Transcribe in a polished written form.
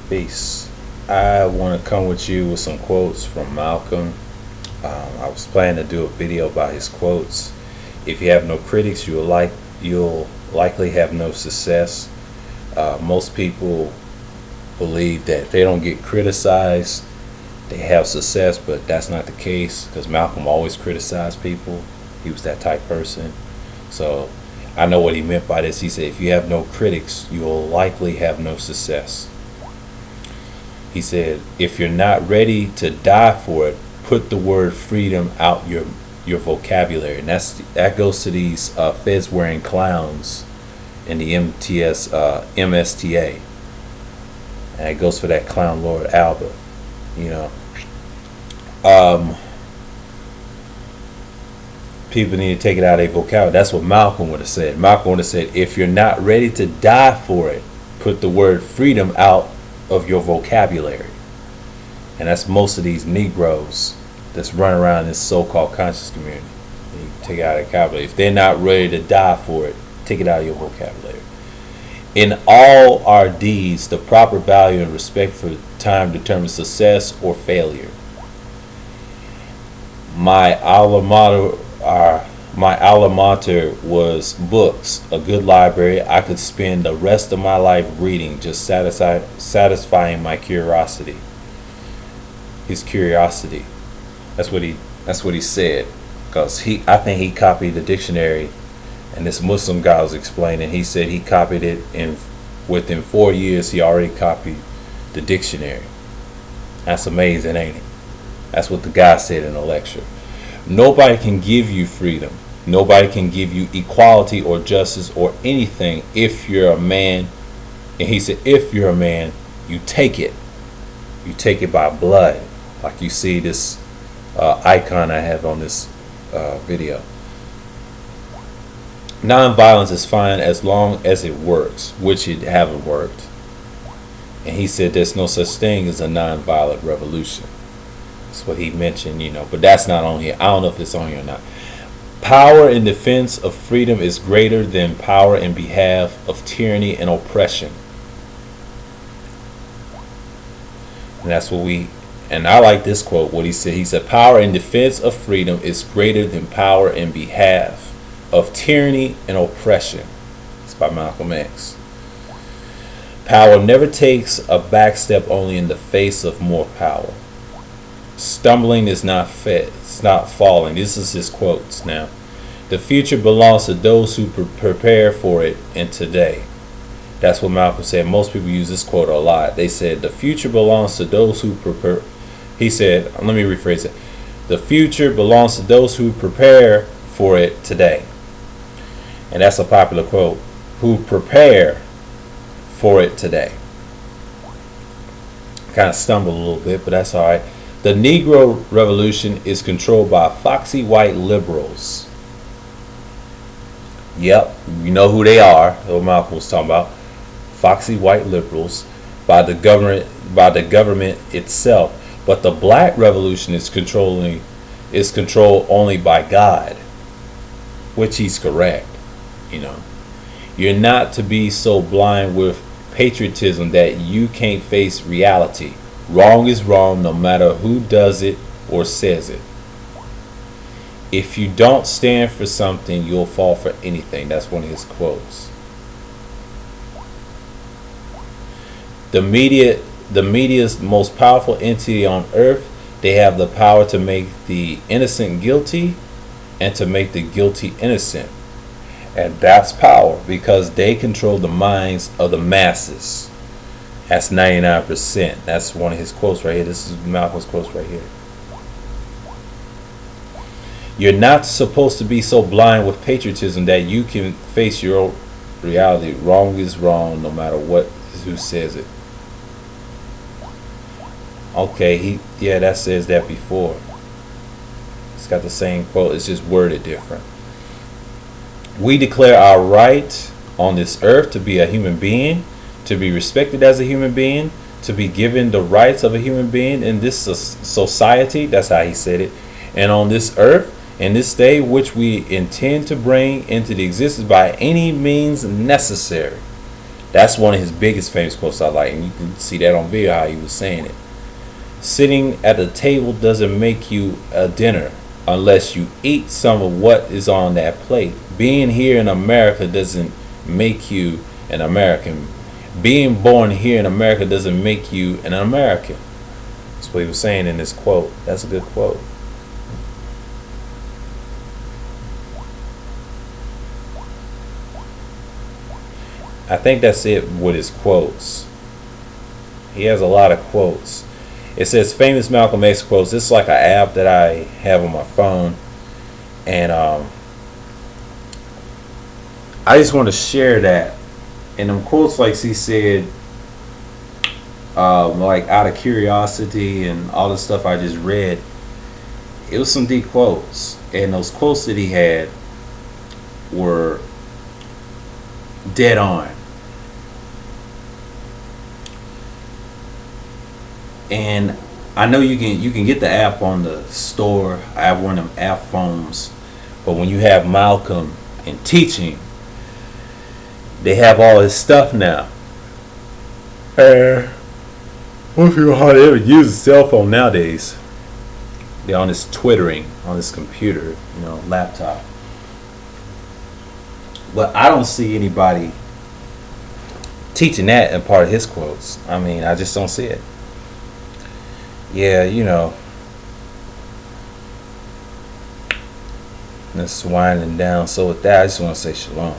Peace. I want to come with you with some quotes from Malcolm. I was planning to do a video about his quotes. If you have no critics, you'll likely have no success. Most people believe that if they don't get criticized, they have success, but that's not the case because Malcolm always criticized people. He was that type person. So I know what he meant by this. He said, if you have no critics, you'll likely have no success. He said, if you're not ready to die for it, put the word freedom out your vocabulary. And that goes to these feds wearing clowns in the MSTA. And it goes for that clown Lord Albert. You know, people need to take it out of their vocabulary. That's what Malcolm would have said. Malcolm would have said, if you're not ready to die for it, put the word freedom out of your vocabulary. And that's most of these Negroes that's running around this so-called conscious community. You take it out of the vocabulary. If they're not ready to die for it, take it out of your vocabulary. In all our deeds, the proper value and respect for time determines success or failure. My alma mater was books, a good library. I could spend the rest of my life reading, just satisfying my curiosity. His curiosity. That's what he said. Because I think he copied the dictionary, and this Muslim guy was explaining. He said he copied it, and within 4 years he already copied the dictionary. That's amazing, ain't it? That's what the guy said in a lecture. Nobody can give you freedom. Nobody can give you equality or justice or anything if you're a man. And he said, if you're a man, you take it. You take it by blood. Like you see this icon I have on this video. Nonviolence is fine as long as it works, which it haven't worked. And he said there's no such thing as a nonviolent revolution. That's what he mentioned, but that's not on here. I don't know if it's on here or not. Power in defense of freedom is greater than power in behalf of tyranny and oppression. And that's what and I like this quote, what he said. He said, power in defense of freedom is greater than power in behalf of tyranny and oppression. It's by Malcolm X. Power never takes a back step only in the face of more power. Stumbling is not it's not falling. This is his quotes now. The future belongs to those who prepare for it in today. That's what Malcolm said. Most people use this quote a lot. They said the future belongs to those who prepare. He said, let me rephrase it. The future belongs to those who prepare for it today. And that's a popular quote. Who prepare for it today. Kind of stumbled a little bit, but that's all right. The Negro Revolution is controlled by foxy white liberals. Yep, you know who they are. What Malcolm was talking about. Foxy white liberals by the government itself. But the Black Revolution is controlled only by God, which he's correct. You're not to be so blind with patriotism that you can't face reality. Wrong is wrong no matter who does it or says it. If you don't stand for something, you'll fall for anything. That's one of his quotes. The media's most powerful entity on earth. They have the power to make the innocent guilty and to make the guilty innocent. And that's power because they control the minds of the masses. That's 99%. That's one of his quotes right here. This is Malcolm's quotes right here. You're not supposed to be so blind with patriotism that you can face your own reality. Wrong is wrong no matter who says it. Okay, that says that before. It's got the same quote. It's just worded different. We declare our right on this earth to be a human being, to be respected as a human being, to be given the rights of a human being in this society. That's how he said it. And on this earth, in this day, which we intend to bring into the existence by any means necessary. That's one of his biggest famous quotes I like, and you can see that on video how he was saying it. Sitting at the table doesn't make you a dinner unless you eat some of what is on that plate. Being here in America doesn't make you an American. Being born here in America doesn't make you an American. That's what he was saying in this quote. That's a good quote. I think that's it with his quotes. He has a lot of quotes. It says famous Malcolm X quotes. This is like an app that I have on my phone, and I just want to share that. And them quotes, like he said, like out of curiosity and all the stuff I just read, it was some deep quotes, and those quotes that he had were dead on. And I know you can get the app on the store. I have one of them app phones. But when you have Malcolm in teaching, they have all his stuff now. Most people hardly ever use a cell phone nowadays. They're on this twittering on this computer, laptop. But I don't see anybody teaching that in part of his quotes. I mean, I just don't see it. Yeah, Let's winding down. So with that, I just want to say shalom.